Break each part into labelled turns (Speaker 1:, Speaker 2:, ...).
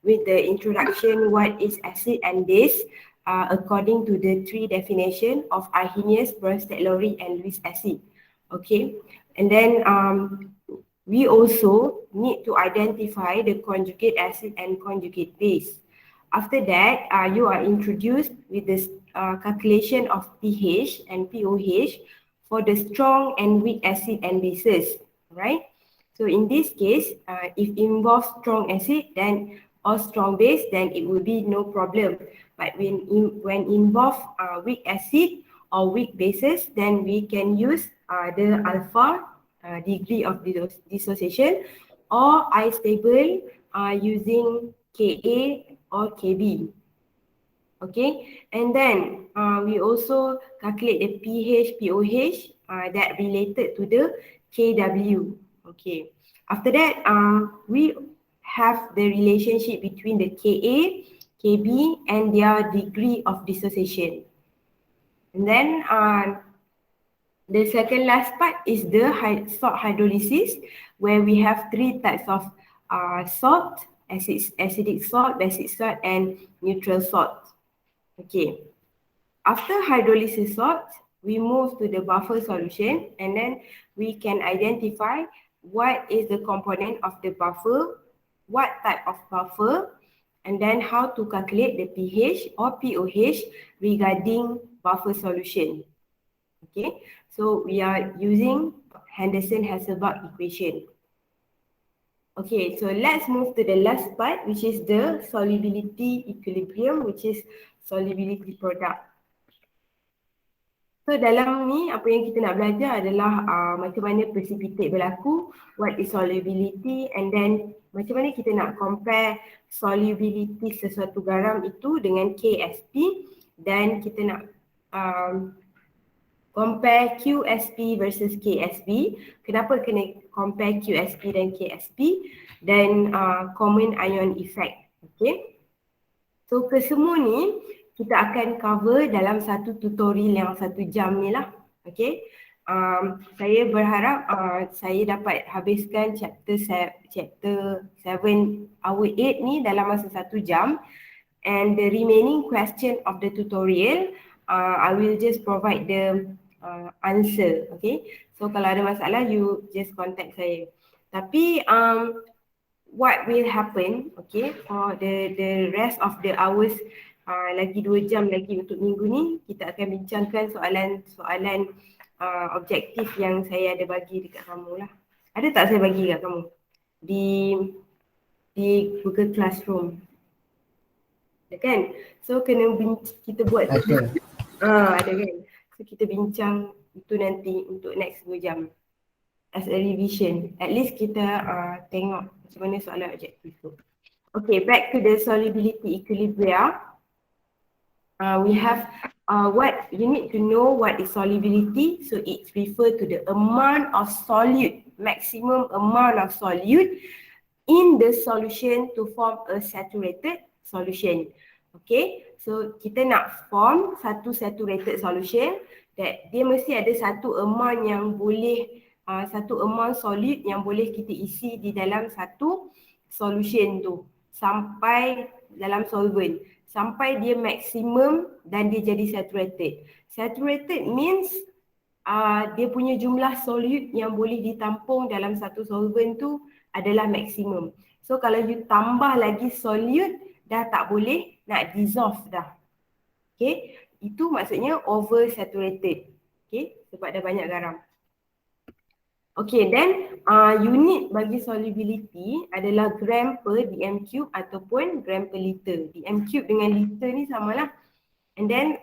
Speaker 1: with the introduction what is acid and base according to the three definition of Arrhenius, Bronsted-Lowry and Lewis acid. Okay, and then we also need to identify the conjugate acid and conjugate base. After that, you are introduced with this calculation of pH and pOH for the strong and weak acid and bases, right? So in this case, if involves strong acid then or strong base, then it will be no problem. But when involve weak acid or weak bases, then we can use the alpha degree of dissociation or I stable using Ka or Kb. Okay, and then we also calculate the pH, pOH that related to the Kw. Okay, after that we have the relationship between the Ka, Kb and their degree of dissociation. And then the second last part is the salt hydrolysis, where we have three types of salt, acidic salt, basic salt and neutral salt. Okay, after hydrolysis salt, we move to the buffer solution and then we can identify what is the component of the buffer, what type of buffer, and then how to calculate the pH or pOH regarding buffer solution. Okay, so we are using Henderson-Hasselbalch equation. Okay, so let's move to the last part, which is the solubility equilibrium, which is solubility product. So dalam ni apa yang kita nak belajar adalah macam mana precipitate berlaku, what is solubility, and then macam mana kita nak compare solubility sesuatu garam itu dengan KSP, dan kita nak compare QSP versus KSP. Kenapa kena compare QSP dan KSP, dan common ion effect. Okay, so kesemua ni kita akan cover dalam satu tutorial yang 1 jam ni lah. Okay, saya berharap saya dapat habiskan chapter 7 hour 8 ni dalam masa 1 jam, and the remaining question of the tutorial I will just provide the answer. Okay, so kalau ada masalah you just contact saya. Tapi what will happen, okay, for the rest of the hours, lagi 2 jam lagi untuk minggu ni, kita akan bincangkan soalan objektif yang saya ada bagi dekat kamu lah. Ada tak saya bagi kat kamu di Google Classroom? Ada kan? So kena kita buat ada kan? So kita bincang itu nanti untuk next 2 jam as a revision. At least kita tengok macam mana soalan objektif tu. Okay, back to the solubility equilibria. We have what you need to know what is solubility. So it refers to the amount of solute, maximum amount of solute in the solution to form a saturated solution. Okay, so kita nak form satu saturated solution, that dia mesti ada satu amount yang boleh satu amount solute yang boleh kita isi di dalam satu solution tu sampai dalam solvent, sampai dia maksimum dan dia jadi saturated. Saturated means dia punya jumlah solute yang boleh ditampung dalam satu solvent tu adalah maksimum. So kalau you tambah lagi solute, dah tak boleh nak dissolve dah. Okay, itu maksudnya oversaturated. Okay, sebab dah banyak garam. Okay, then unit bagi solubility adalah gram per dm cube ataupun gram per liter. Dm cube dengan liter ni samalah. And then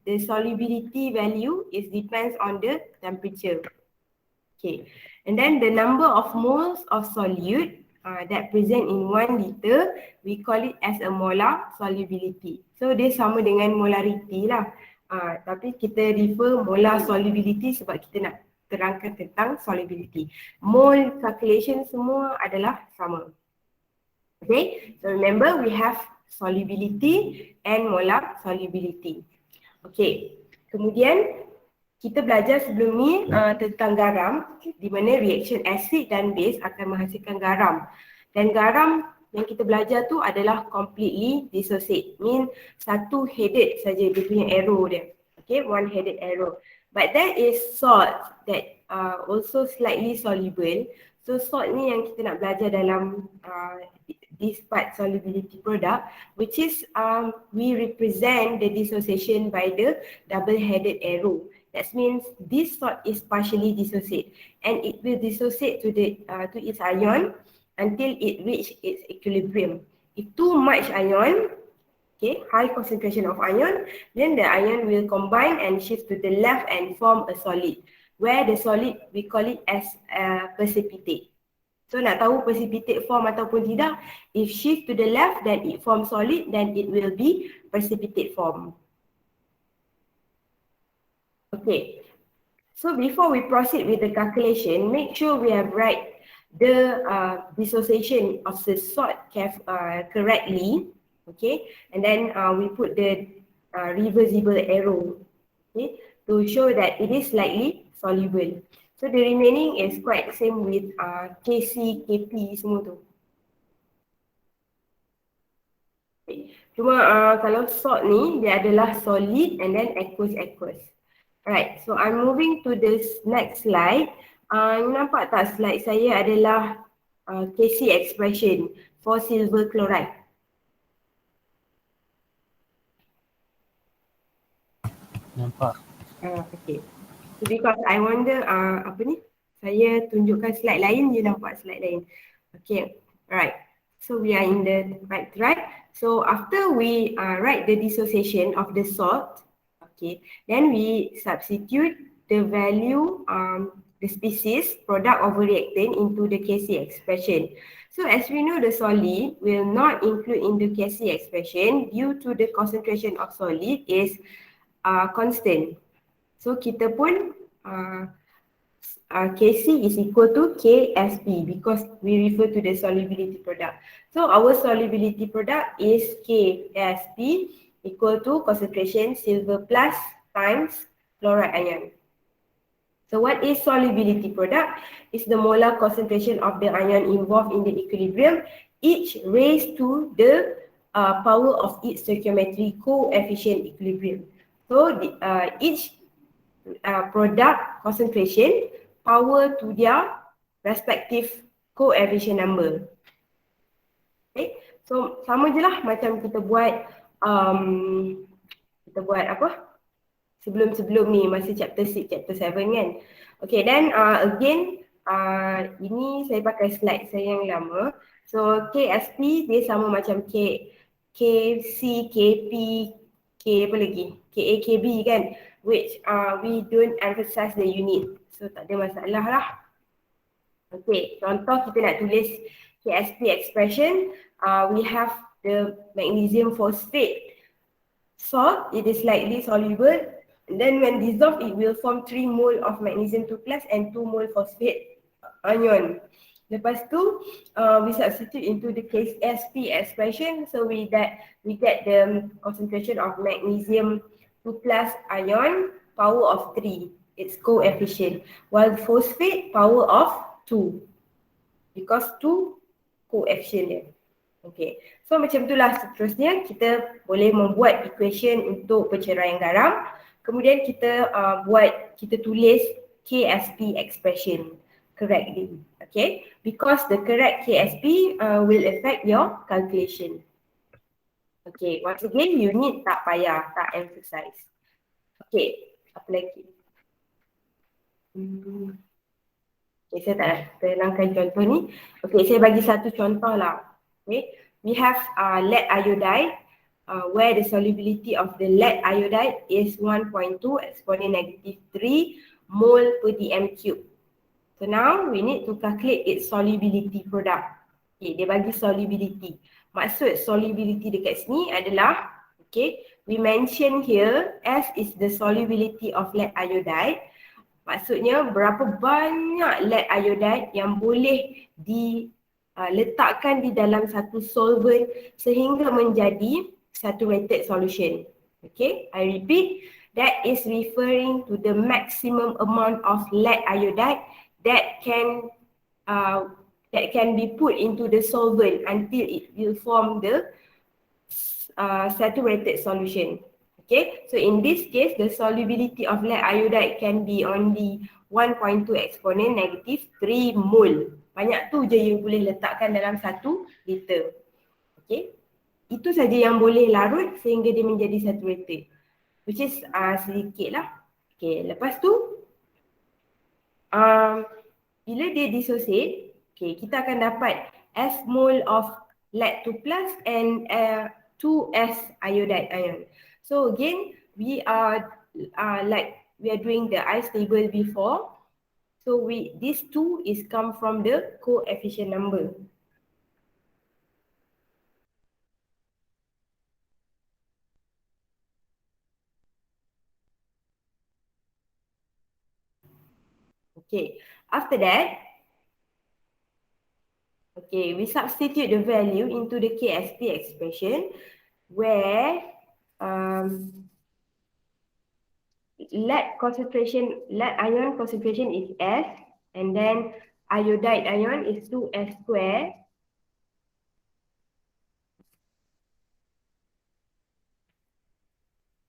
Speaker 1: the solubility value is depends on the temperature. Okay, and then the number of moles of solute that present in 1 liter, we call it as a molar solubility. So dia sama dengan molarity lah. Tapi kita refer molar solubility sebab kita nak terangkan tentang solubility. Mole calculation semua adalah sama. Okay, so remember we have solubility and molar solubility. Okay, kemudian kita belajar sebelum ni tentang garam, di mana reaction acid dan base akan menghasilkan garam. Dan garam yang kita belajar tu adalah completely dissociate. Mean satu headed saja dia punya arrow dia. Okay, one headed arrow. But there is salt that also slightly soluble. So salt ni yang kita nak belajar dalam this part solubility product, which is we represent the dissociation by the double-headed arrow. That means this salt is partially dissociate and it will dissociate to its ion until it reach its equilibrium. If too much ion, okay, high concentration of ion, then the ion will combine and shift to the left and form a solid. Where the solid, we call it as precipitate. So nak tahu precipitate form ataupun tidak, if shift to the left, then it forms solid, then it will be precipitate form. Okay, so before we proceed with the calculation, make sure we have write the dissociation of the salt correctly. Okay, and then we put the reversible arrow, okay, to show that it is slightly soluble. So the remaining is quite same with KC, KP semua tu. Okay. Cuma kalau salt ni dia adalah solid and then aqueous. Alright, so I'm moving to this next slide. Nampak tak slide saya adalah KC expression for silver chloride.
Speaker 2: Nampak.
Speaker 1: Okay. So because I wonder apa ni? Saya tunjukkan slide lain, dia nampak slide lain. Okay. Alright. So we are in the right track. So after we write the dissociation of the salt, okay, then we substitute the value, the species, product over reactant into the KC expression. So as we know, the solid will not include in the KC expression due to the concentration of solid is constant. So kita pun KC is equal to KSP because we refer to the solubility product. So our solubility product is KSP equal to concentration silver plus times chloride ion. So what is solubility product? It's the molar concentration of the ion involved in the equilibrium, each raised to the power of its stoichiometry coefficient equilibrium. So each product concentration power to their respective coefficient number. Okay, so sama je lah macam kita buat apa sebelum ni masa chapter 6, chapter 7 kan. Okay, then again ini saya pakai slide saya yang lama. So KSP dia sama macam KC, KP, K apa lagi? KA, KB kan, which we don't emphasize the unit. So tak ada masalah lah. Okay, contoh kita nak tulis KSP expression, we have the magnesium phosphate salt, it is slightly soluble, and then when dissolved it will form 3 mole of magnesium 2 plus and 2 mole phosphate ion. Lepas tu we substitute into the KSP expression, so we get the concentration of magnesium 2 plus ion power of 3, its coefficient, while phosphate power of 2 because 2 coefficient dia. Okay, so macam itulah seterusnya kita boleh membuat equation untuk perceraian garam. Kemudian kita tulis KSP expression correctly. Okay, because the correct KSP will affect your calculation. Okay, once again unit tak payah, tak emphasize. Okay, apa lagi? Okay, saya tak nak terangkan contoh ni. Okay, saya bagi satu contoh lah. Okay, we have lead iodide where the solubility of the lead iodide is 1.2 exponent negative 3 mole per dm cube. So now we need to calculate its solubility product. Okay, dia bagi solubility. Maksud solubility dekat sini adalah, okay, we mention here S is the solubility of lead iodide. Maksudnya berapa banyak lead iodide yang boleh diletakkan di dalam satu solvent sehingga menjadi saturated solution. Okay, I repeat, that is referring to the maximum amount of lead iodide that can that can be put into the solvent until it will form the saturated solution. Okay, so in this case, the solubility of lead iodide can be only 1.2 exponent negative 3 mole. Banyak tu je you boleh letakkan dalam 1 liter. Okay, itu saja yang boleh larut sehingga dia menjadi saturated, which is sedikit lah. Okay, lepas tu bila dia dissociate, okay, kita akan dapat S mole of lead 2 plus and 2S iodide ion. So again, we are doing the ice table before. So this 2 is come from the coefficient number. Okay, after that, okay, we substitute the value into the KSP expression where lead ion concentration is S, and then iodide ion is 2S square.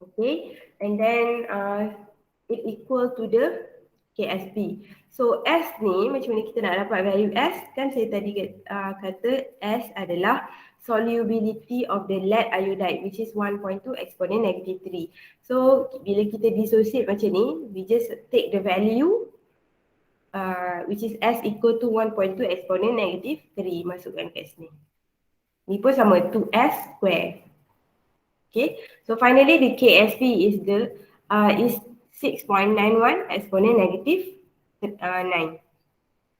Speaker 1: Okay, and then it equal to the KSP. So S ni macam mana kita nak dapat value S? Kan saya tadi kata S adalah solubility of the lead iodide, which is 1.2 exponent negative 3. So bila kita dissociate macam ni, we just take the value which is S equal to 1.2 exponent negative 3, masukkan kat sini. Ni pun sama, 2S square. Okay, so finally the KSP is 6.91 exponent negative 9.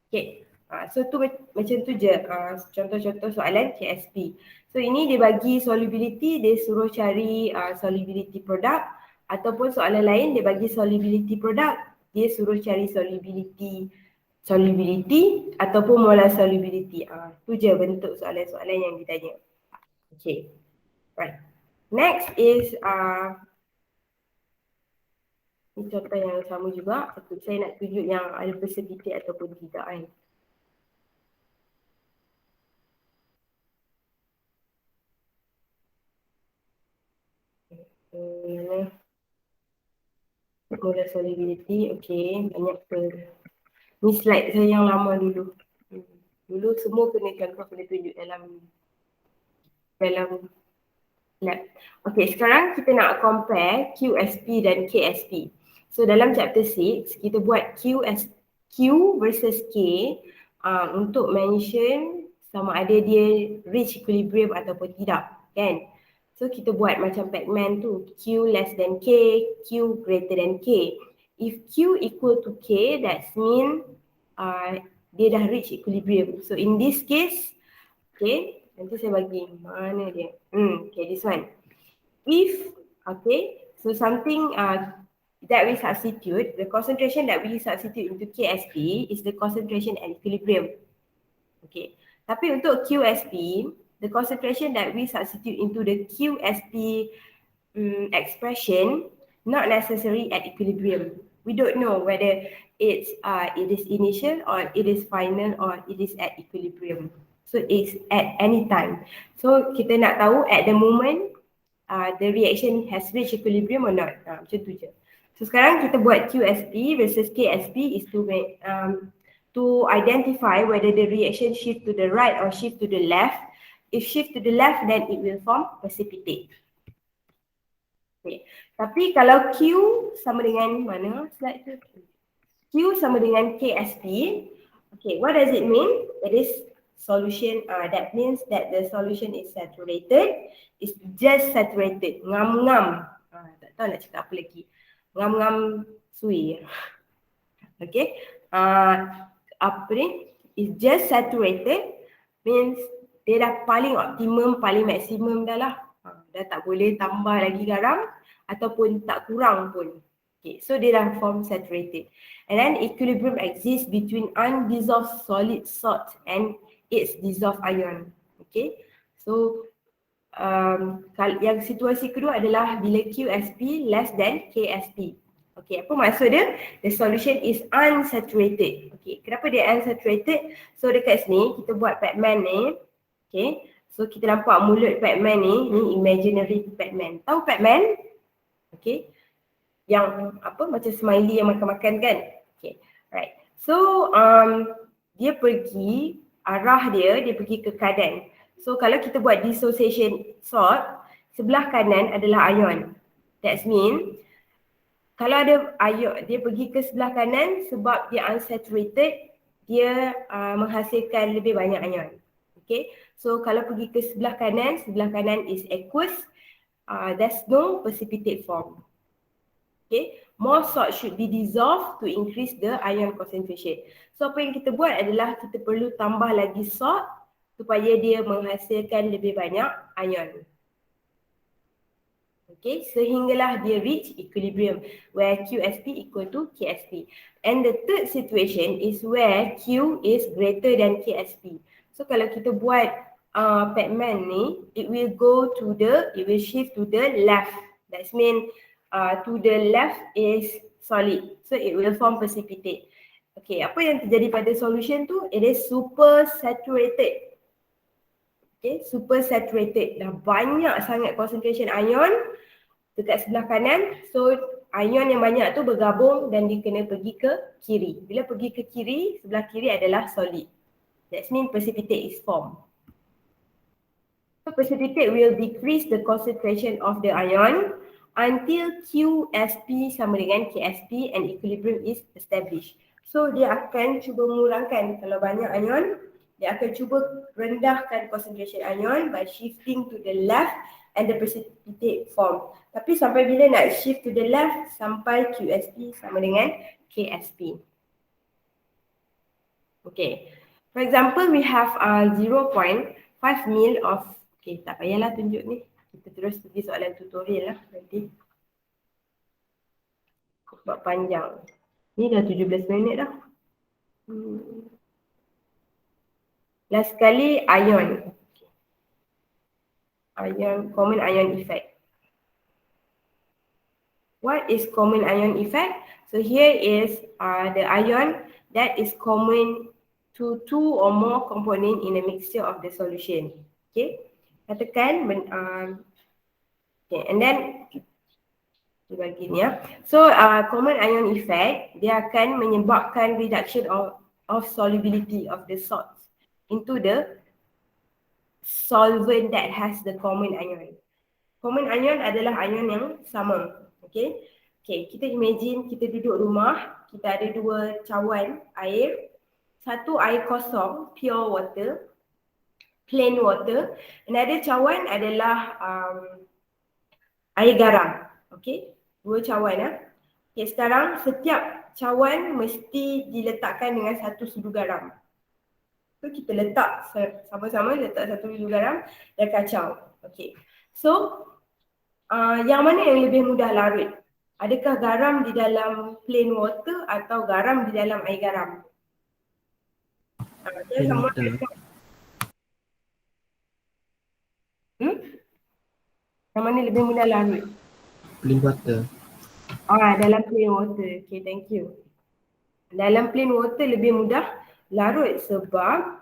Speaker 1: Okay, so tu macam tu je contoh-contoh soalan KSP. So ini dia bagi solubility, dia suruh cari solubility product, ataupun soalan lain dia bagi solubility product, dia suruh cari solubility ataupun molar solubility. Tu je bentuk soalan-soalan yang ditanya. Okay, right. Next is ini contoh yang sama juga. Saya nak tunjuk yang ada precipitate ataupun tidak kan. Molar solubility, okay, banyak ni slide saya yang lama dulu. Dulu semua kena tunjuk dalam lab. Okay, sekarang kita nak compare QSP dan KSP. So dalam chapter 6, kita buat Q versus K untuk mention sama ada dia reach equilibrium ataupun tidak, kan? So kita buat macam Pac-Man tu, Q less than K, Q greater than K. If Q equal to K, that means dia dah reach equilibrium. So in this case, okay, nanti saya bagi mana dia. Okay, this one. If, okay, so something that we substitute, the concentration that we substitute into KSP is the concentration at equilibrium. Okay, tapi untuk QSP, the concentration that we substitute into the QSP expression not necessary at equilibrium. We don't know whether it is initial or it is final or it is at equilibrium. So it's at any time. So kita nak tahu at the moment the reaction has reached equilibrium or not. Macam tu je. So sekarang kita buat QSP versus KSP is to identify whether the reaction shift to the right or shift to the left. If shift to the left, then it will form precipitate. Okay. Tapi kalau Q sama dengan mana slide tu? Q sama dengan KSP. Okay, what does it mean? It is solution, that means that the solution is saturated. It's just saturated. Ngam-ngam. Tak tahu nak cakap apa lagi. Ngam-ngam sui. Okay. Apa ni? It's just saturated. Means dia dah paling optimum, paling maksimum dah lah. Dah tak boleh tambah lagi garam ataupun tak kurang pun. Okay, so dia dah form saturated. And then equilibrium exists between undissolved solid salt and its dissolved ion. Okay, so yang situasi kedua adalah bila QSP less than KSP. Okay, apa maksud dia? The solution is unsaturated. Okay, kenapa dia unsaturated? So dekat sini kita buat pigment ni. Okay, so kita nampak mulut pigment ni imaginary pigment. Tahu pigment? Okay, yang apa macam smiley yang makan-makan kan? Okay, right. So dia pergi, arah dia pergi ke kanan. So kalau kita buat dissociation sort, sebelah kanan adalah ion. That means kalau ada ion, dia pergi ke sebelah kanan sebab dia unsaturated, dia menghasilkan lebih banyak ion. Okay, so kalau pergi ke sebelah kanan is aqueous, there's no precipitate form. Okay, more salt should be dissolved to increase the ion concentration. So apa yang kita buat adalah kita perlu tambah lagi salt supaya dia menghasilkan lebih banyak ion. Okay, sehinggalah dia reach equilibrium where QSP equal to KSP. And the third situation is where Q is greater than KSP. So kalau kita buat pigment ni, it will shift to the left. That means to the left is solid. So it will form precipitate. Okay, apa yang terjadi pada solution tu? It is super saturated. Okay, super saturated. Dah banyak sangat concentration ion dekat sebelah kanan. So ion yang banyak tu bergabung dan dia kena pergi ke kiri. Bila pergi ke kiri, sebelah kiri adalah solid. That means precipitate is formed. So precipitate will decrease the concentration of the ion until QSP sama dengan KSP and equilibrium is established. So dia akan cuba mengurangkan, kalau banyak ion, dia akan cuba rendahkan concentration ion by shifting to the left and the precipitate form. Tapi sampai bila nak shift to the left? Sampai QSP sama dengan KSP. Okay. For example, we have 0.5 ml of, okay, tak payahlah tunjuk ni. Kita terus pergi soalan tutorial lah nanti. Sebab panjang. Ni dah 17 minit dah. Last sekali, ion. Ion, common ion effect. What is common ion effect? So here is the ion that is common to two or more component in a mixture of the solution. Okay, katakan okay, and then bagi ni ya. So common ion effect, dia akan menyebabkan reduction of solubility of the salts into the solvent that has the common ion. Common ion adalah ion yang sama. Okay. Okay, kita imagine kita duduk rumah, kita ada dua cawan air. Satu air kosong, pure water, plain water. Another cawan adalah air garam. Okay, dua cawan. Okay, sekarang setiap cawan mesti diletakkan dengan satu sudu garam. So kita letak sama-sama, letak satu sudu garam dan kacau. Okay, so yang mana yang lebih mudah larut? Adakah garam di dalam plain water atau garam di dalam air garam?
Speaker 2: Plain water.
Speaker 1: Yang mana lebih mudah larut?
Speaker 2: Plain water.
Speaker 1: Dalam plain water. Okay, thank you. Dalam plain water lebih mudah larut sebab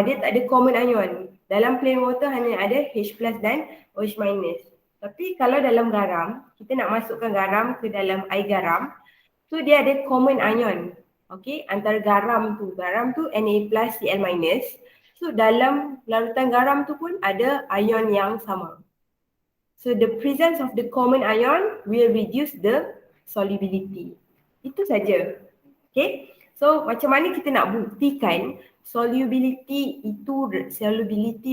Speaker 1: dia tak ada common ion. Dalam plain water hanya ada H+ dan OH-. Tapi kalau dalam garam, kita nak masukkan garam ke dalam air garam, so dia ada common ion. Okay, antara garam tu Na+, Cl-. So dalam larutan garam tu pun ada ion yang sama. So the presence of the common ion will reduce the solubility. Itu saja. Okay, so macam mana kita nak buktikan solubility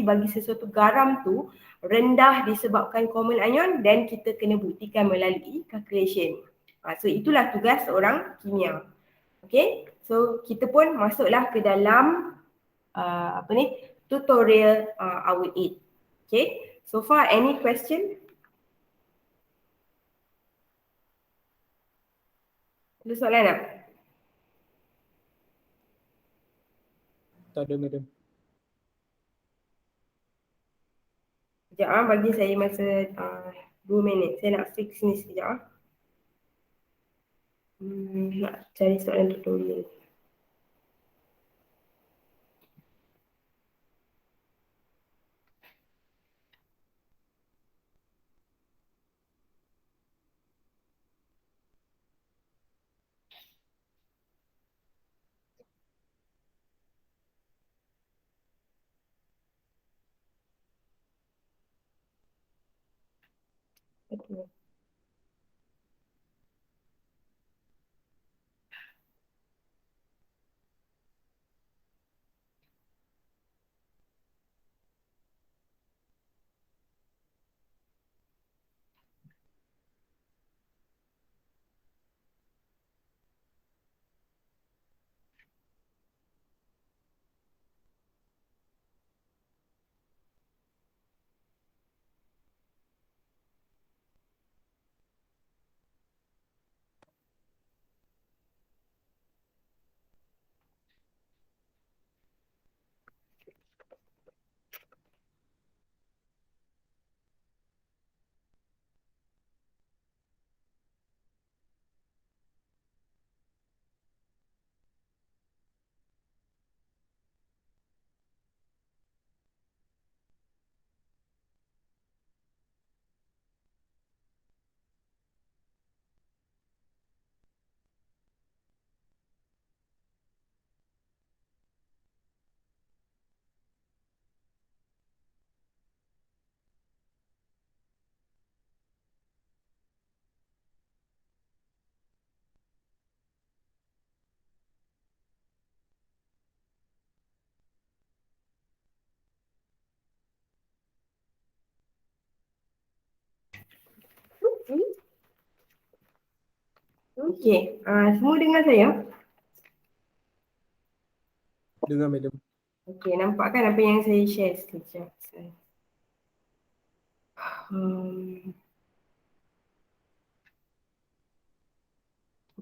Speaker 1: bagi sesuatu garam tu rendah disebabkan common ion, dan kita kena buktikan melalui calculation. So itulah tugas seorang kimia. Okay, so kita pun masuklah ke dalam tutorial our 8. Okay, so far any question? Ada soalan tak?
Speaker 2: Tak ada, madam.
Speaker 1: Sekejap bagi saya masa 2 minit. Saya nak fix ni sekejap. Nak cari soalan tutorial. Okay. Okay, semua dengar saya?
Speaker 2: Dengar madam.
Speaker 1: Okay, nampak kan apa yang saya share sekejap.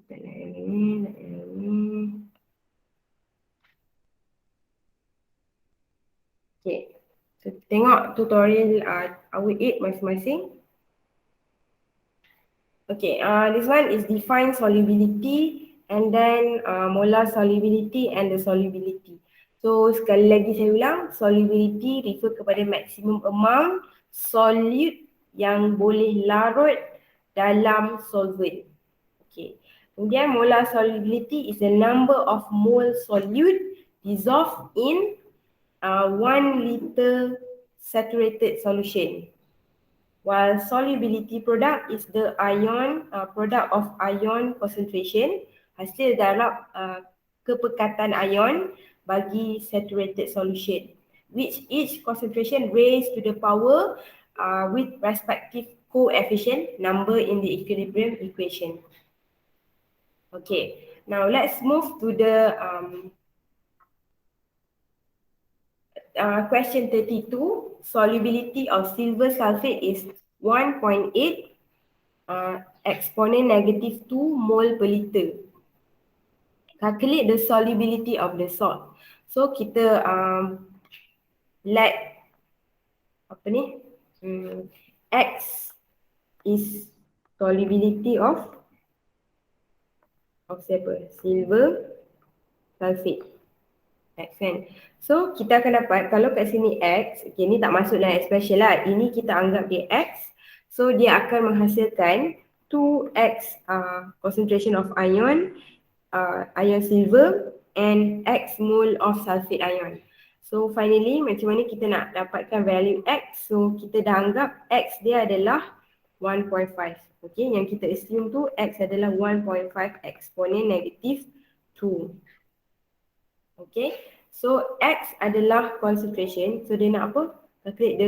Speaker 1: Tak nak yang ni, nak yang ni. Okay, so tengok tutorial our 8 masing-masing. Okay, this one is define solubility and then molar solubility and the solubility. So sekali lagi saya ulang, solubility refer kepada maximum amount solute yang boleh larut dalam solvent. Okay. Kemudian molar solubility is the number of mole solute dissolved in 1 liter saturated solution. While solubility product is the ion product of ion concentration, hasil darab kepekatan ion bagi saturated solution, which each concentration raised to the power with respective coefficient number in the equilibrium equation. Okay, now let's move to the question 32. Solubility of silver sulfate is 1.8 exponent negative 2 mole per liter. Calculate the solubility of the salt. So kita let apa ni? X is solubility of siapa? Silver sulfate. X kan. So kita akan dapat kalau kat sini X, okay, ni tak masuk dalam expression lah. Ini kita anggap dia X. So dia akan menghasilkan 2X concentration of ion, ion silver and X mole of sulfate ion. So finally macam mana kita nak dapatkan value X? So kita dah anggap X dia adalah 1.5. Okay, yang kita assume tu X adalah 1.5 exponent negative 2. Okay, so X adalah concentration. So dia nak apa? Calculate the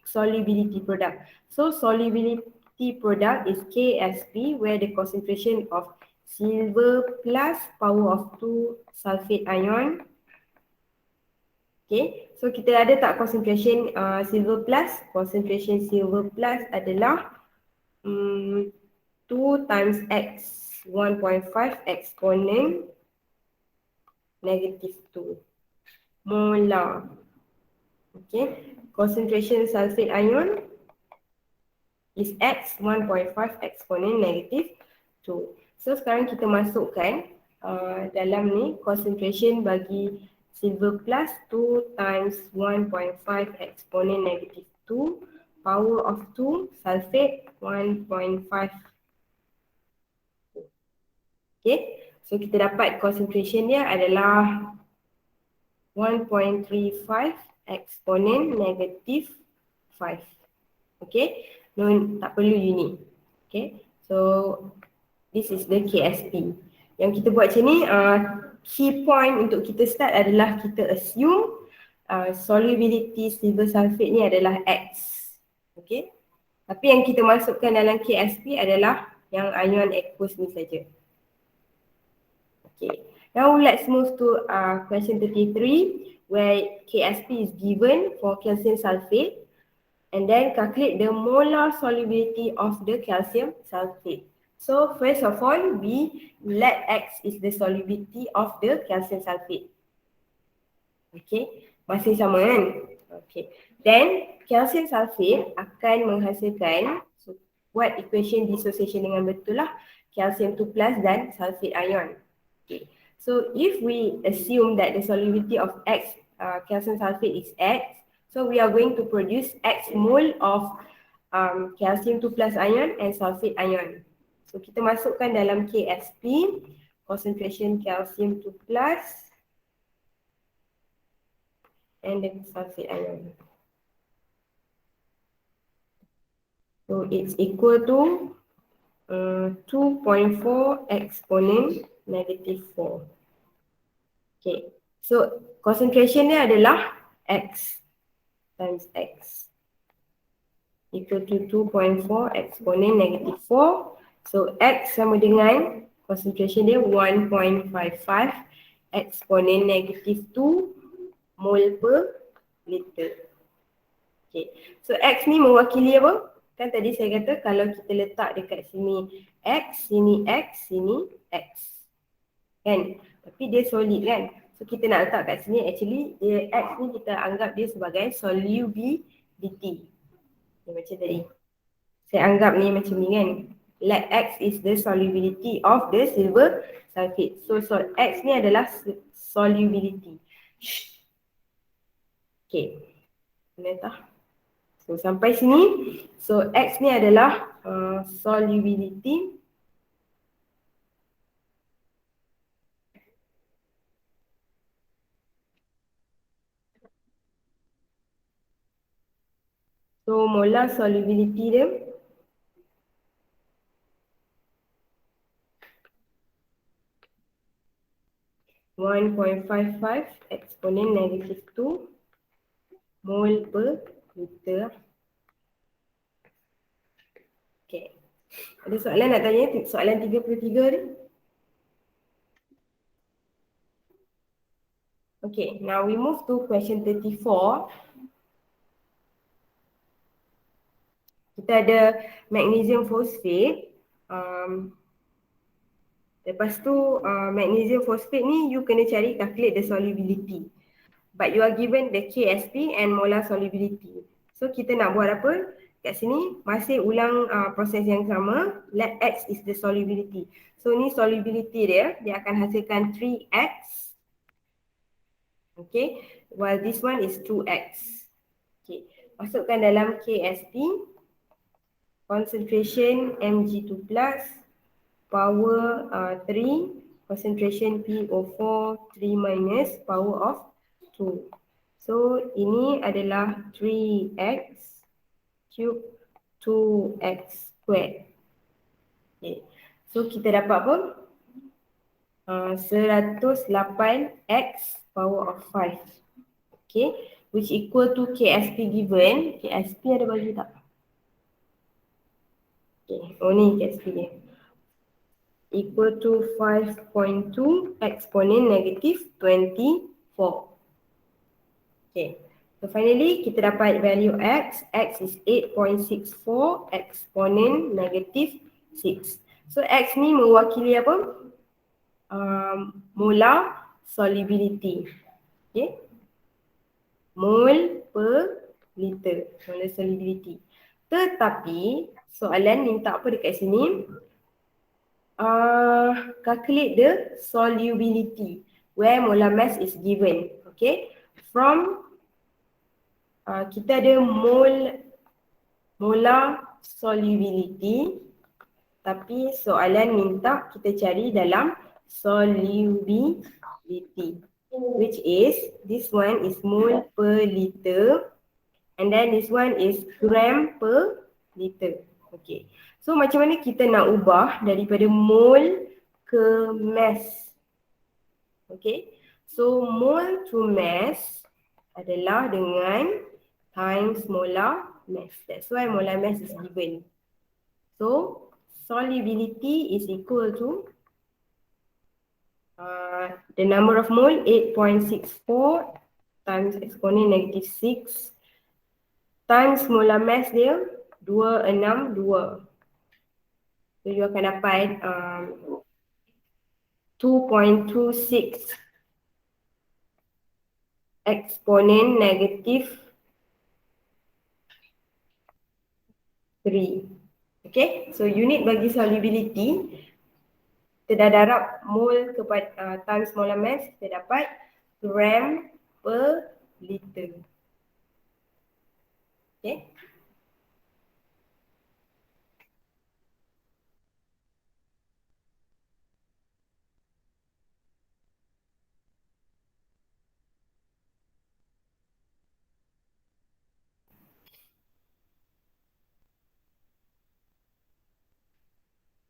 Speaker 1: solubility product. So solubility product is KSP, where the concentration of silver plus power of 2 sulfate ion. Okay, so kita ada tak concentration silver plus? Concentration silver plus adalah 2 times X 1.5 exponent negative 2 molar. Okay, concentration sulfate ion is X 1.5 exponent negative 2. So sekarang kita masukkan dalam ni concentration bagi silver plus 2 times 1.5 exponent negative 2 power of 2 sulfate 1.5. Okay, so kita dapat concentration dia adalah 1.35 exponent negative 5. Okay, no, tak perlu unit. Okay, so this is the KSP. Yang kita buat macam ni, key point untuk kita start adalah kita assume solubility silver sulfate ni adalah X. Okay, tapi yang kita masukkan dalam KSP adalah yang ion aqueous ni saja. Okay, now let's move to question 33 where KSP is given for calcium sulfate and then calculate the molar solubility of the calcium sulfate. So first of all, we let X is the solubility of the calcium sulfate. Okay, masih sama kan? Okay, then calcium sulfate akan menghasilkan, so buat equation dissociation dengan betul lah, calcium 2 plus dan sulfate ion. Okay, so if we assume that the solubility of X calcium sulfate is X, so we are going to produce X mole of calcium 2 plus ion and sulfate ion. So kita masukkan dalam KSP, concentration calcium 2 plus and then sulfate ion. So it's equal to 2.4 exponent negative 4. Okay, so concentration dia adalah X times X equal to 2.4 exponent negative 4. So X sama dengan concentration dia 1.55 exponent negative 2 mole per liter. Okay, so X ni mewakili apa? Kan tadi saya kata kalau kita letak dekat sini X, sini X, sini X. Kan? Tapi dia solid kan? So kita nak letak kat sini actually dia X ni kita anggap dia sebagai solubility. Macam tadi. Saya anggap ni macam ni kan. Let X is the solubility of the silver sulfate. So X ni adalah solubility. Okay. Boleh. So sampai sini. So X ni adalah solubility. So molar solubility dia (1.55 exponent negative 2 mole per liter). Okay. Ada soalan nak tanya? Soalan 33 ni. Okay, now we move to question 34. Kita ada magnesium phosphate. Lepas tu magnesium phosphate ni you kena cari calculate the solubility. But you are given the KSP and molar solubility. So kita nak buat apa? Kat sini masih ulang proses yang sama. Let X is the solubility. So ni solubility dia akan hasilkan 3X. Okay, while this one is 2X. Okay, masukkan dalam KSP. Concentration Mg2 plus, power 3, concentration PO4 3 minus, power of 2. So ini adalah 3x cube 2x squared. Okay. So kita dapat apa? 108x power of 5. Okay, which equal to KSP given. KSP ada bagi tak? Okay, oh ni KSP dia. Equal to 5.2 exponent negative 24. Okay, so finally kita dapat value X. X is 8.64 exponent negative 6. So X ni mewakili apa? Molar solubility. Okay, mole per liter, molar solubility. Tetapi soalan minta apa dekat sini? calculate the solubility where molar mass is given. Okay, from kita ada molar solubility, tapi soalan minta kita cari dalam solubility, which is this one is mole per liter and then this one is gram per liter. Okay, so macam mana kita nak ubah daripada mole ke mass? Okay, so mole to mass adalah dengan times molar mass. That's why molar mass is given. So solubility is equal to the number of mole 8.64 times exponent negative 6 times molar mass dia 262. So you akan dapat 2.26 exponent negative 3. Okay, so unit bagi solubility kita dah darab mole kepada times molar mass, kita dapat gram per liter. Okay.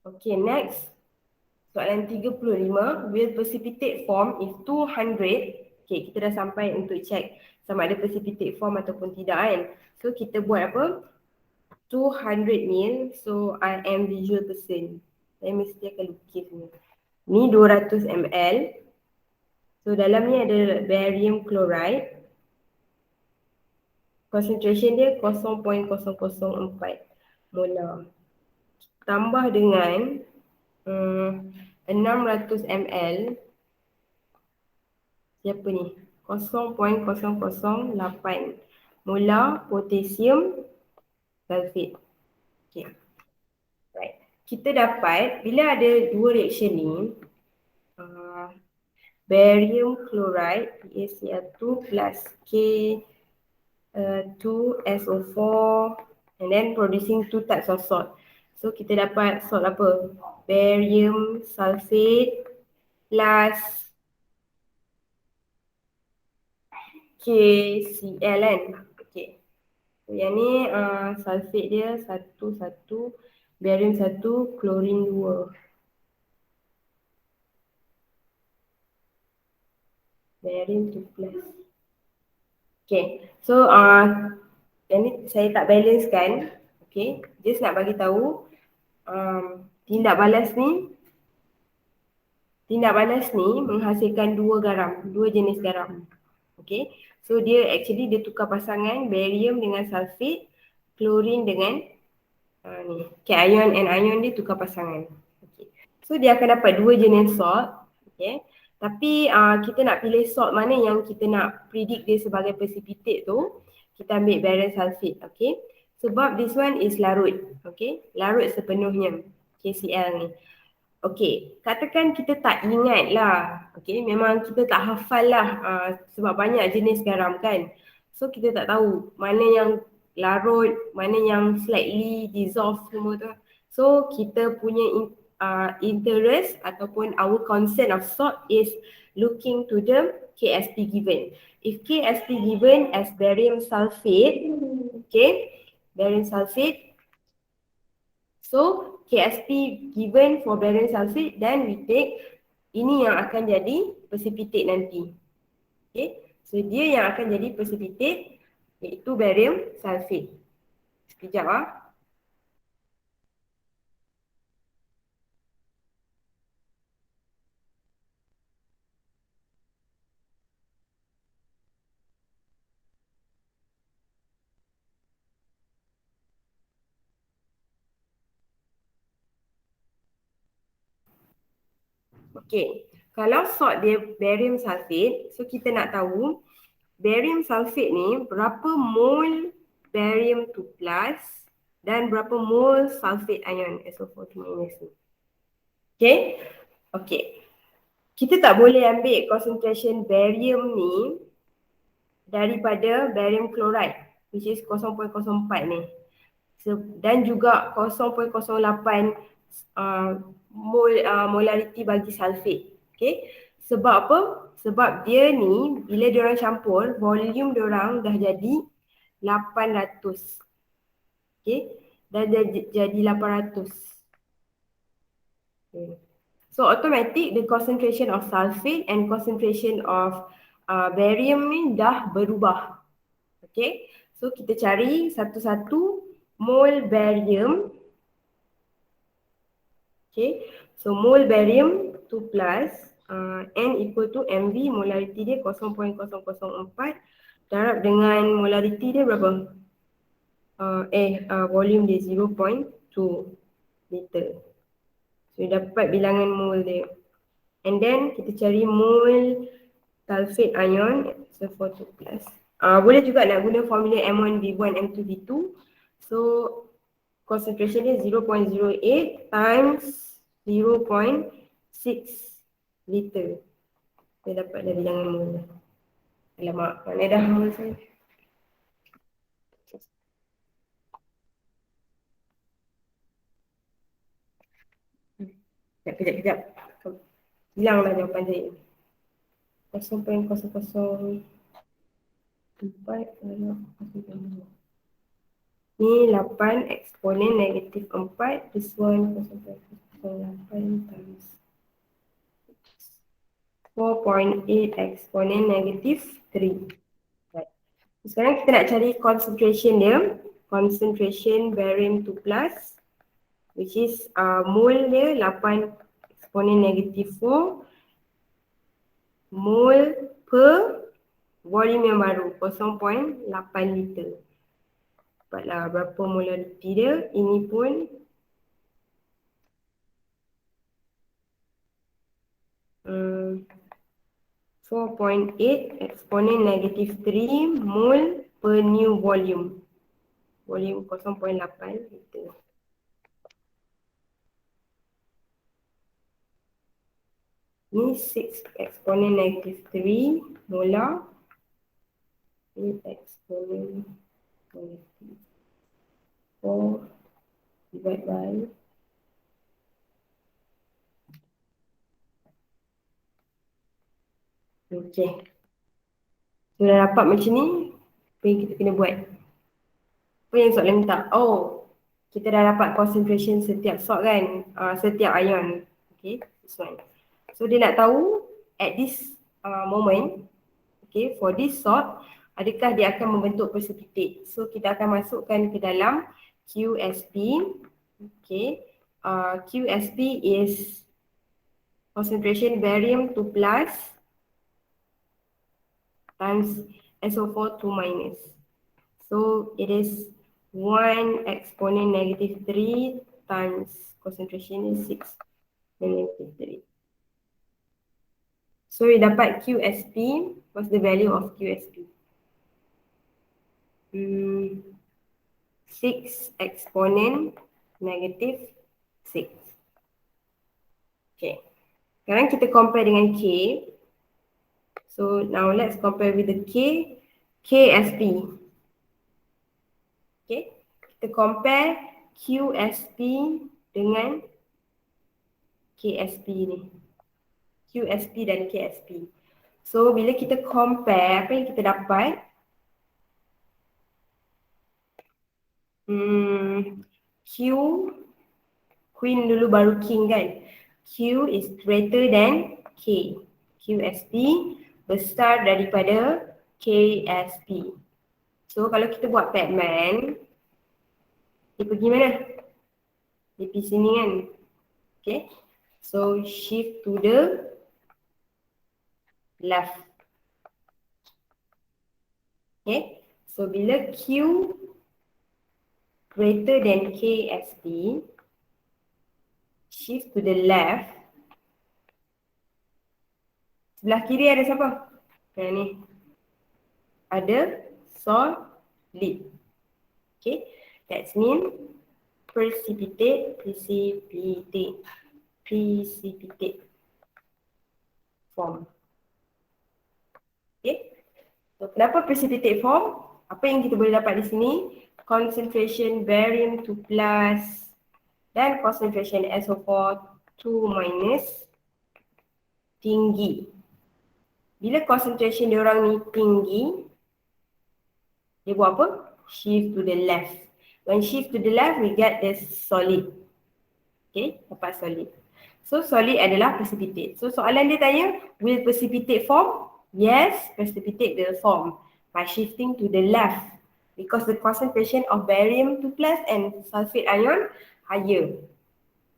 Speaker 1: Okay, next. Soalan 35, will precipitate form if 200. Okay, kita dah sampai untuk check sama ada precipitate form ataupun tidak kan. So, kita buat apa? 200 mil. So, I am visual person. Saya mesti akan lukis ni. Ni 200 ml. So, dalam ni ada barium chloride. Concentration dia 0.004 molar. Tambah dengan 600 ml. Siapa ni? 0.008 molar potassium sulfate. Okay. Right. Kita dapat bila ada dua reaction ni, barium chloride PaCl2 plus K2SO4 and then producing two types of salt. So kita dapat salt apa? Barium sulfate plus KCl kan. Okay. So yang ni sulfate dia 1, barium 1, klorin 2. Barium 2 plus. Okay. So yang ni saya tak balance kan. Okay. Just nak bagi tahu tindak balas ni menghasilkan dua jenis garam. Okay. So dia actually dia tukar pasangan barium dengan sulfate, klorin dengan ni cation and ion dia tukar pasangan. Okay. So dia akan dapat dua jenis salt. Okay. Tapi kita nak pilih salt mana yang kita nak predict dia sebagai precipitate tu, kita ambil barium sulfate. Okay. Sebab this one is larut. Okay. Larut sepenuhnya KCl ni. Okay, katakan kita tak ingat lah. Okay, memang kita tak hafal lah sebab banyak jenis garam kan. So kita tak tahu mana yang larut, mana yang slightly dissolved semua tu. So kita punya interest ataupun our concern of salt is looking to the KSP given. If KSP given as barium sulfate, okay, barium sulfate. So KSP given for barium sulfate, then we take ini yang akan jadi precipitate nanti. Okay, so dia yang akan jadi precipitate iaitu barium sulfate. Sekejap Okay, kalau salt dia barium sulfate, so kita nak tahu barium sulfate ni berapa mol barium 2 plus dan berapa mol sulfate ion SO4 minus ni. Okay. Okay. Kita tak boleh ambil concentration barium ni daripada barium chloride, which is 0.04 ni. Dan juga 0.08 molarity bagi sulfate. Okay. Sebab apa? Sebab dia ni bila diorang campur, volume diorang dah jadi 800. Okay. Dah jadi 800. Okay. So automatic the concentration of sulfate and concentration of barium ni dah berubah. Okay. So kita cari satu-satu mole barium. Okay. So mole barium 2 plus N equal to MV, molarity dia 0.004 darab dengan molarity dia berapa? Volume dia 0.2 liter. So dapat bilangan mole dia. And then kita cari mole sulfate ion, so 2 plus. Boleh juga nak guna formula M1V1 M2V2. So concentration dia 0.08 times 0.6 liter. Saya dapat dah bilangan mole. Alamak, mana dah mole saya? Kejap. Hilanglah jawapan saya. 0.004. Ni 8 eksponen negatif 4. This one 0.08 times 4.8 eksponen negatif 3. Right. Sekarang kita nak cari concentration dia. Concentration barium 2 plus, which is mole dia 8 eksponen negatif 4 mole per volume yang baru 0.8 liter. Dapatlah berapa molarity dia. Ini pun uh, 4.8 eksponen negatif 3 mole per new volume. Volume 0.8 liter. Ni 6 eksponen negatif 3 molar. Ini eksponen negatif 4 divided by okay. Sudah dapat macam ni, apa yang kita kena buat? Apa yang soalan minta? Oh, kita dah dapat concentration setiap salt kan, setiap ion. Okay, this one. So dia nak tahu at this moment, okay, for this salt, adakah dia akan membentuk precipitate. So kita akan masukkan ke dalam QSP. Okay, QSP is concentration barium 2 plus times SO4 2 minus. So it is 1 exponent negative 3 times concentration is 6 negative 3. So we dapat QSP. What's the value of QSP? 6 exponent negative 6. Okay. Sekarang kita compare dengan K. So now let's compare with the KSP. Okay. Kita compare QSP dengan KSP ni. QSP dan KSP. So bila kita compare, apa yang kita dapat? Queen dulu baru king kan. Q is greater than K. QSP besar daripada KSP. So kalau kita buat Pacman, dia pergi mana? Dia pergi sini kan. Okay. So shift to the left. Okay. So bila Q greater than KSP, shift to the left. Sebelah kiri ada siapa? Yang ni. Ada solid. Okay. That means precipitate. precipitate form. Okay. So, kenapa precipitate form? Apa yang kita boleh dapat di sini? Concentration barium 2+ dan concentration SO4 2- tinggi. Bila concentration diorang ni tinggi, dia buat apa? Shift to the left. When shift to the left, we get the solid. Okay, dapat solid. So, solid adalah precipitate. So, soalan dia tanya, will precipitate form? Yes, precipitate will form by shifting to the left because the concentration of barium 2+ and sulfate ion higher.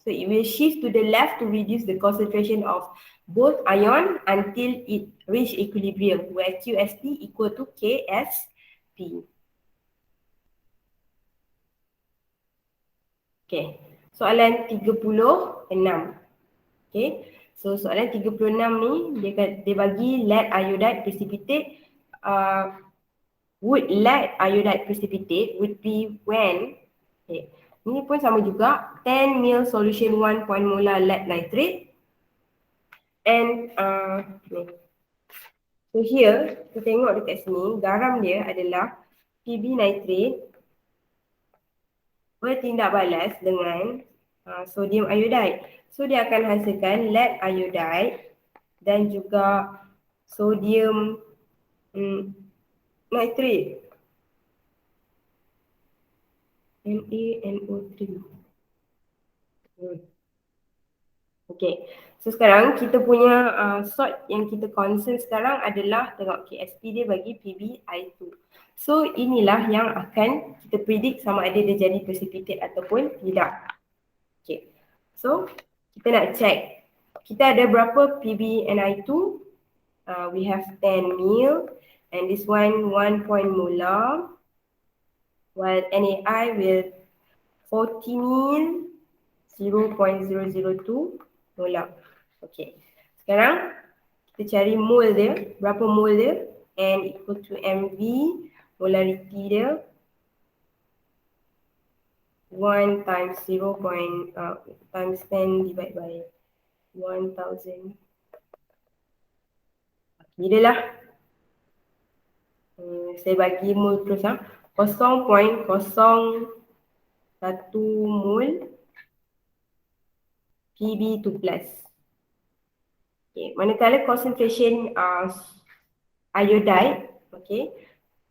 Speaker 1: So, it will shift to the left to reduce the concentration of both ion until it reach equilibrium where QSP equal to KSP. Okay, soalan 36. Okay, so soalan 36 ni dia bagi lead iodide precipitate. Would lead iodide precipitate would be when, okay, ini pun sama juga, 10 ml solution 1 molar lead nitrate and so here kita tengok dekat sini garam dia adalah PB nitrate bertindak balas dengan sodium iodide. So dia akan hasilkan lead iodide dan juga sodium nitrate. NaNO3. Okay, so sekarang kita punya sort yang kita concern sekarang adalah tengok KSP dia bagi PbI2. So inilah yang akan kita predict sama ada dia jadi precipitate ataupun tidak. Okay, so kita nak check kita ada berapa PbNi2. We have 10 ml and this one 1 molar, while NaI with 40 ml 0.002 molar. Okay, sekarang kita cari mol dia, berapa mol dia, N equal to mv, molarity dia 1 times 0. Times 10 divided by 1000. Bila lah. Saya bagi mol terus 0.01 mol Pb2+. Okay, manakala concentration iodide, okay,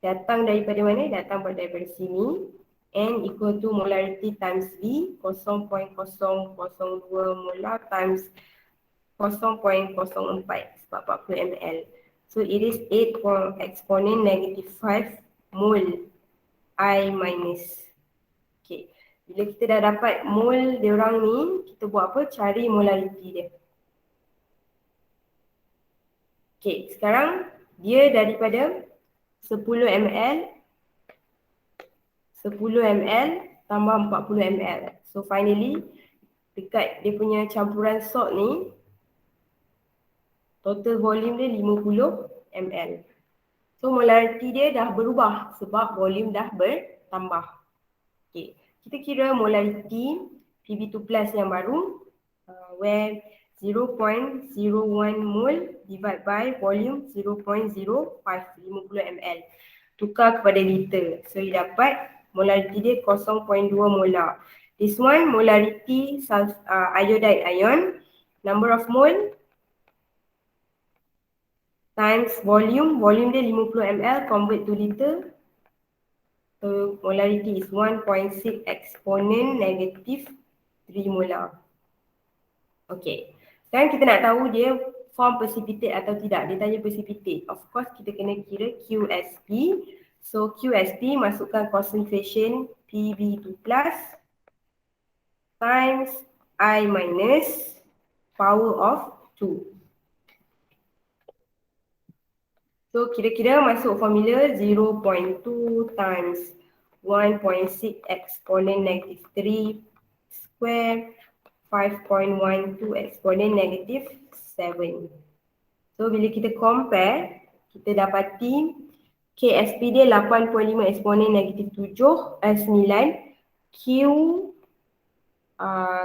Speaker 1: datang daripada mana? Datang daripada sini. N equal to molarity times V, 0.002 molar times 0.04 sebab 40 ml. So it is 8 exponent -5 mol I minus. Okay, bila kita dah dapat mol diorang ni, kita buat apa? Cari molarity dia. Okay, sekarang dia daripada 10 ml tambah 40 ml. So finally, dekat dia punya campuran salt ni, total volume dia 50 ml. So molarity dia dah berubah sebab volume dah bertambah. Okay, kita kira molarity Pb2+ yang baru, where 0.01 mol divided by volume 0.05, 50 ml. Tukar kepada liter. So you dapat molarity dia 0.2 molar. This one molarity iodide ion, number of mole times volume dia 50 ml convert to liter. So molarity is 1.6 exponent -3 molar. Okay, sekarang kita nak tahu dia form precipitate atau tidak. Dia tanya precipitate. Of course kita kena kira QSP. So QSP masukkan concentration Pb2+ times I minus power of 2. So kira-kira masuk formula 0.2 times 1.6 exponent -3 square 5.12 exponent -7. So bila kita compare, kita dapati KSP dia 8.5 exponent -9, Q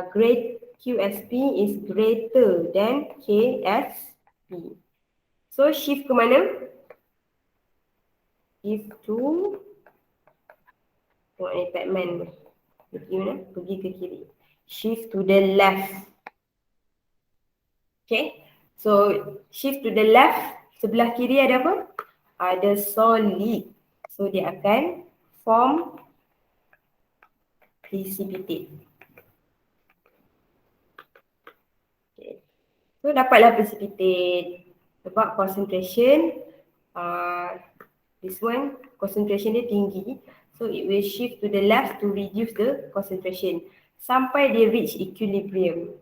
Speaker 1: grade QSP is greater than KSP. So shift ke mana? Shift to, tengok ni Batman ni. Pergi ke kiri. Shift to the left. Okay. So shift to the left. Sebelah kiri ada apa? Ada solid. So dia akan form precipitate. Okay. So dapatlah precipitate. Sebab concentration this one concentration dia tinggi. So it will shift to the left to reduce the concentration sampai dia reach equilibrium.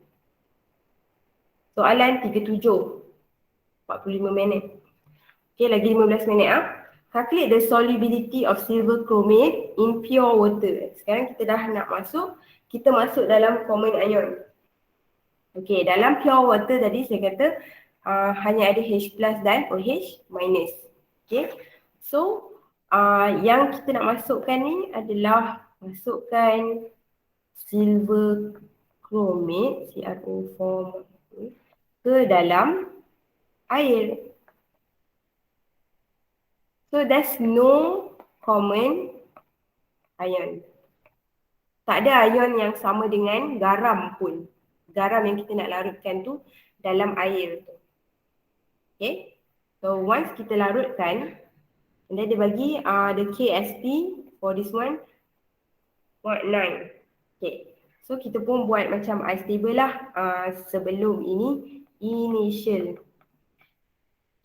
Speaker 1: Soalan 37, 45 minit. Okay, lagi 15 minit Calculate the solubility of silver chromate in pure water. Sekarang kita dah nak kita masuk dalam common ion. Okay, dalam pure water tadi saya kata hanya ada H plus dan OH minus. Okay, so yang kita nak masukkan ni adalah masukkan silver chromate CrO4 ke dalam air. So there's no common ion. Tak ada ion yang sama dengan garam pun. Garam yang kita nak larutkan tu dalam air tu. Okay. So once kita larutkan, and then dia bagi the KSP for this one 0.9. Okay. So kita pun buat macam ice table lah sebelum ini initial.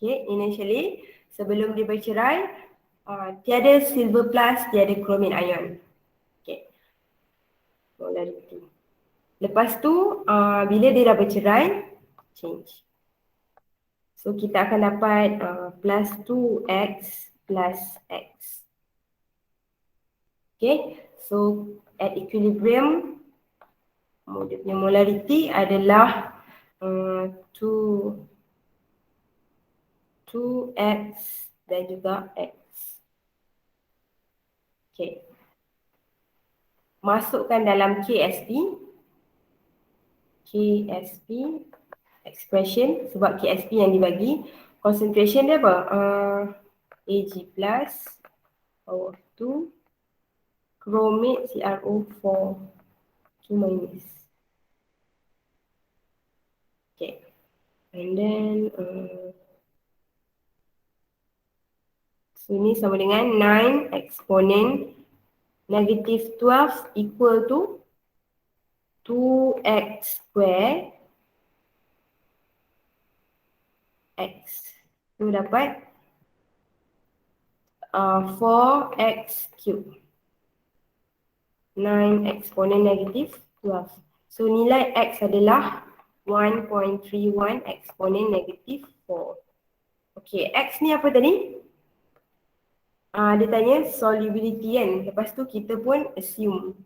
Speaker 1: Okay, initially sebelum dia bercerai tiada silver plus, tiada chromate ion. Okay. Polarity. Lepas tu bila dia dah bercerai, change. So kita akan dapat plus 2x plus x. Okay, so at equilibrium dia punya molarity adalah 2x dan juga x. Okay. Masukkan dalam KSP expression sebab KSP yang dibagi. Concentration dia apa? Ag plus power 2 chromate CrO4 2 minus. Okay. And then so ni sama dengan 9 exponent negative 12 equal to 2x square x. So dapat 4x cube. 9 exponent negative 12. So nilai x adalah 1.31 exponent negative 4. Okay, x ni apa tadi? Dia tanya solubility kan. Lepas tu kita pun assume.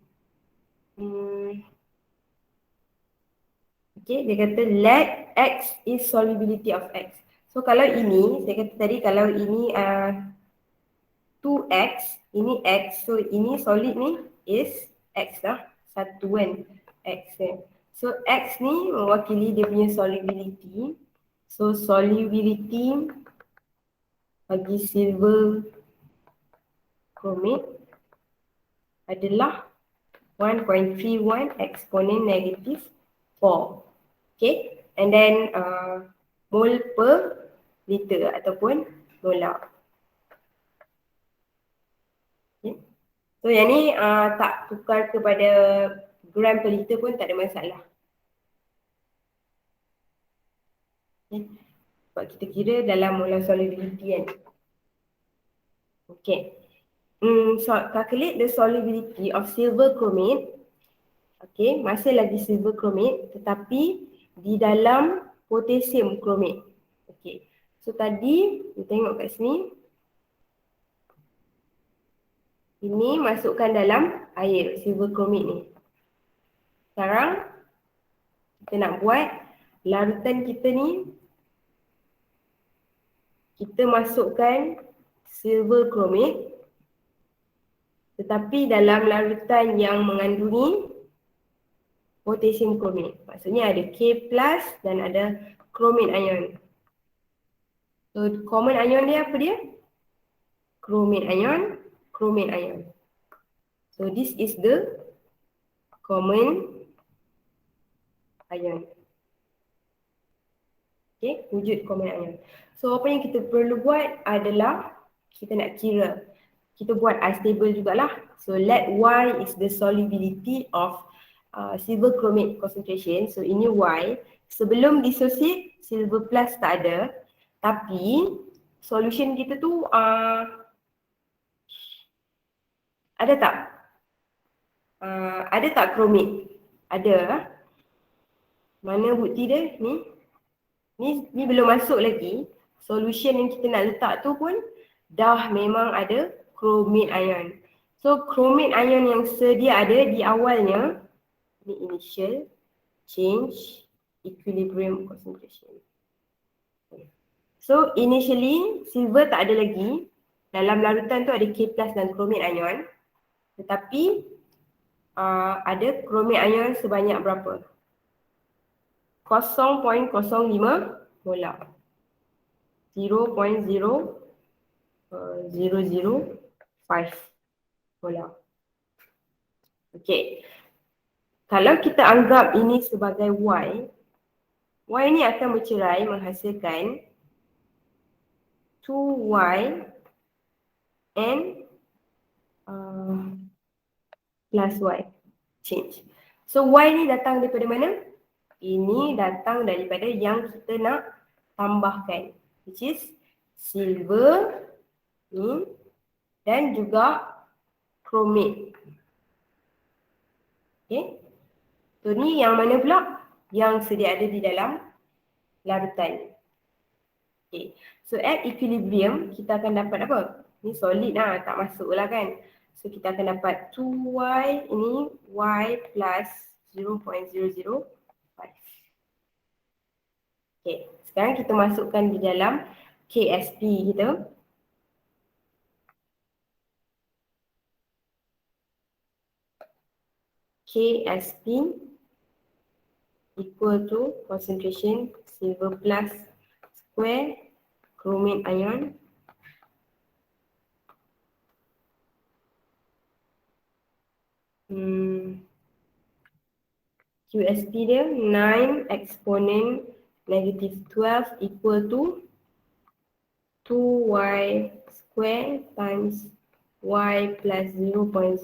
Speaker 1: Okay, dia kata let x is solubility of x. So kalau ini, saya kata tadi kalau ini 2x, ini x. So ini solid ni is x lah. Satu kan, x kan. So x ni mewakili dia punya solubility. So solubility bagi silver chromate adalah 1.31 exponent negative 4. Okay, and then mole per liter ataupun molar. Okay. So yang ni tak tukar kepada gram per liter pun tak ada masalah. Okay. Sebab kita kira dalam molar solubility kan. Okay. So calculate the solubility of silver chromate. Okay, masih lagi silver chromate tetapi di dalam potassium chromate. Okay, so tadi kita tengok kat sini. Ini masukkan dalam air silver chromate ni. Sekarang kita nak buat larutan kita ni. Kita masukkan silver chromate tetapi dalam larutan yang mengandungi potassium chromate. Maksudnya ada K plus dan ada chromate ion. So common ion dia apa dia? Chromate ion, chromate ion. So this is the common ion. Okay, wujud common ion. So apa yang kita perlu buat adalah kita nak kira. Kita buat unstable jugalah. So let Y is the solubility of silver chromate concentration. So ini Y. Sebelum dissociate, silver plus tak ada. Tapi solution kita tu ada tak? Ada tak chromate? Ada. Mana bukti dia? Ni belum masuk lagi. Solution yang kita nak letak tu pun dah memang ada chromate ion. So chromate ion yang sedia ada di awalnya, ni initial, change, equilibrium concentration. So initially silver tak ada lagi. Dalam larutan tu ada K plus dan chromate ion. Tetapi ada chromate ion sebanyak berapa? 0.05 molar. 0.0005 molar. Okey. Kalau kita anggap ini sebagai Y, Y ni akan bercerai menghasilkan 2Y and plus Y. Change. So Y ni datang daripada mana? Ini datang daripada yang kita nak tambahkan, which is silver ni dan juga chromate. Okay. So ni yang mana pula? Yang sedia ada di dalam larutan. Okay. So at equilibrium kita akan dapat apa? Ni solid lah, tak masuk lah kan. So kita akan dapat 2Y, ini Y plus 0.005. Okay, sekarang kita masukkan di dalam KSP kita. KSP equal to concentration silver plus square chromate ion QSP dia 9 exponent negative 12 equal to 2Y square times Y plus 0.005.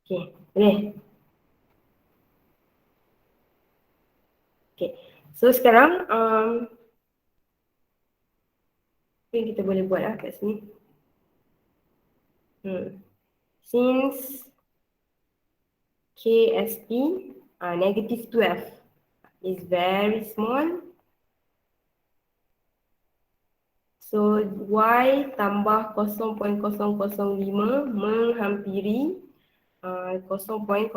Speaker 1: Okay, boleh? Okay, so sekarang apa yang kita boleh buat lah kat sini? Since KSP negative 12 is very small, so Y tambah 0.005 menghampiri 0.005.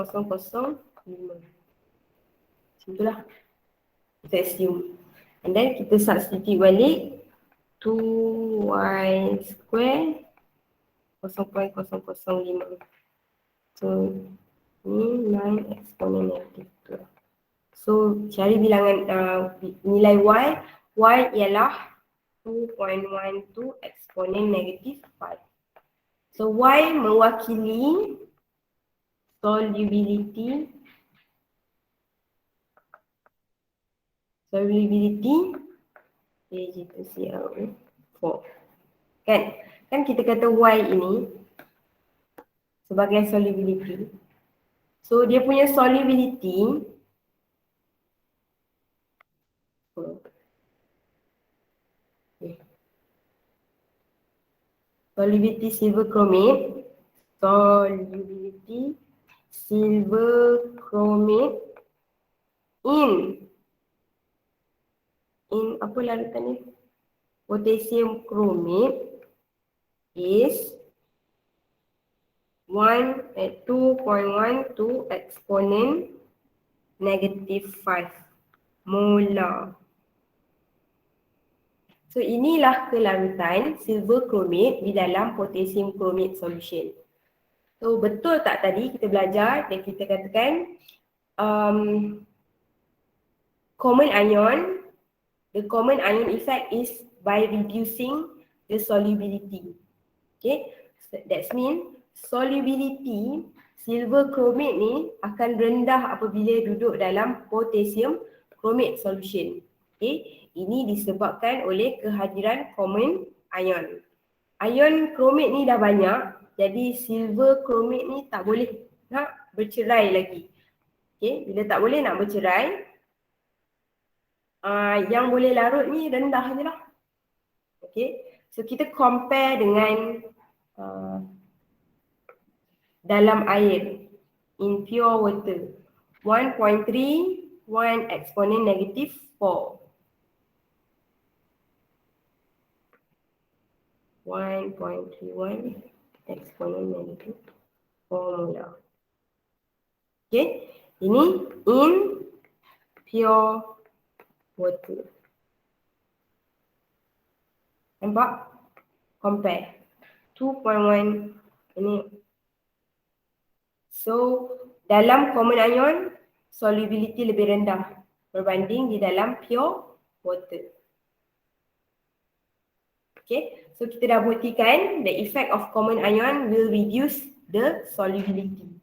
Speaker 1: Itulah kita assume. And then kita substitute balik 2Y square 0.005. So ni 9 exponent negative 12. So cari bilangan nilai Y ialah 2.12 exponent negative 5. So Y mewakili solubility Ag2Cl4. Kan kita kata Y ini sebagai solubility. So dia punya solubility solubility silver chromate, solubility silver chromate in apa larutan ni? Potassium chromate is 2.12 exponent negative 5 molar. So inilah kelarutan silver chromate di dalam potassium chromate solution. So betul tak tadi kita belajar dan kita katakan common ion, the common ion effect is by reducing the solubility. Okay, so that means solubility silver chromate ni akan rendah apabila duduk dalam potassium chromate solution. Okay, ini disebabkan oleh kehadiran common ion. Ion chromate ni dah banyak, jadi silver chromate ni tak boleh nak bercerai lagi. Okay, bila tak boleh nak bercerai, yang boleh larut ni rendah je lah. Okay, so kita compare dengan dalam air, in pure water, 1.3, 1 exponent negative 4. 1.31 exponent negative 4 molar. Okay, ini in pure water. Nampak? Compare. 2.1 ini. So, dalam common ion, solubility lebih rendah berbanding di dalam pure water. Okay, so kita dah buktikan the effect of common ion will reduce the solubility.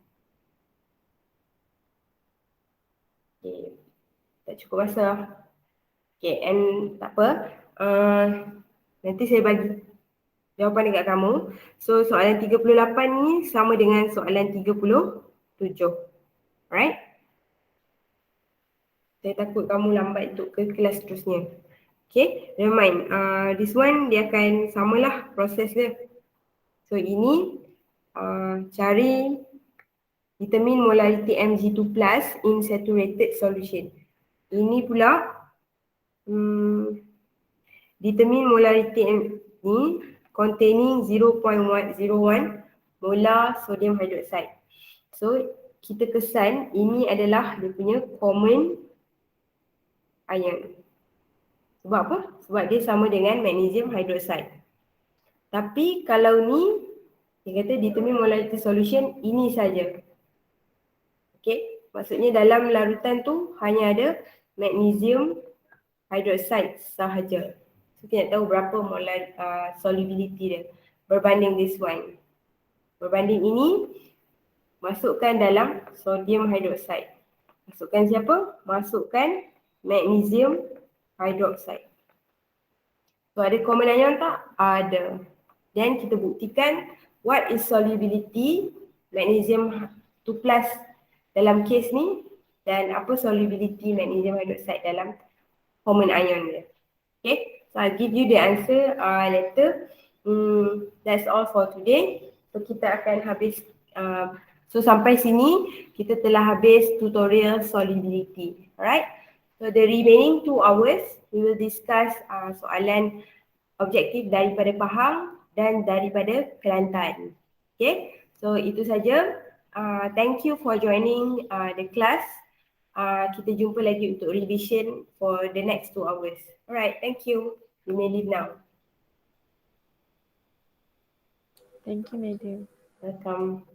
Speaker 1: Okay, tak cukup masa. Okay, and tak apa. Nanti saya bagi jawapan dekat kamu. So, soalan 38 ni sama dengan soalan 37. Alright? Saya takut kamu lambat untuk ke kelas seterusnya. Okay, never mind. This one dia akan samalah proses dia. So, ini cari determine molarity Mg2 plus in saturated solution. Ini pula determine molarity ni containing 0.101 molar sodium hydroxide. So, kita kesan ini adalah dia punya common ion. Sebab apa? Sebab dia sama dengan magnesium hydroxide. Tapi kalau ni, dia kata determine molarity solution, ini saja. Okay, maksudnya dalam larutan tu hanya ada magnesium hydroxide sahaja. So, kita nak tahu berapa molar solubility dia berbanding this one. Berbanding ini, masukkan dalam sodium hydroxide. Masukkan siapa? Masukkan magnesium hydroxide. So, ada common ion tak? Ada. Dan kita buktikan what is solubility magnesium 2 plus dalam case ni dan apa solubility magnesium hydroxide dalam common ion dia. Okay, so I'll give you the answer later. That's all for today. So, kita akan habis, so sampai sini kita telah habis tutorial solubility. Alright, so the remaining 2 hours we will discuss soalan objektif daripada Pahang dan daripada Kelantan. Okay, so itu saja. Thank you for joining the class. Kita jumpa lagi untuk revision for the next 2 hours. Alright, thank you. You may leave now.
Speaker 3: Thank you, Madam.
Speaker 1: Welcome.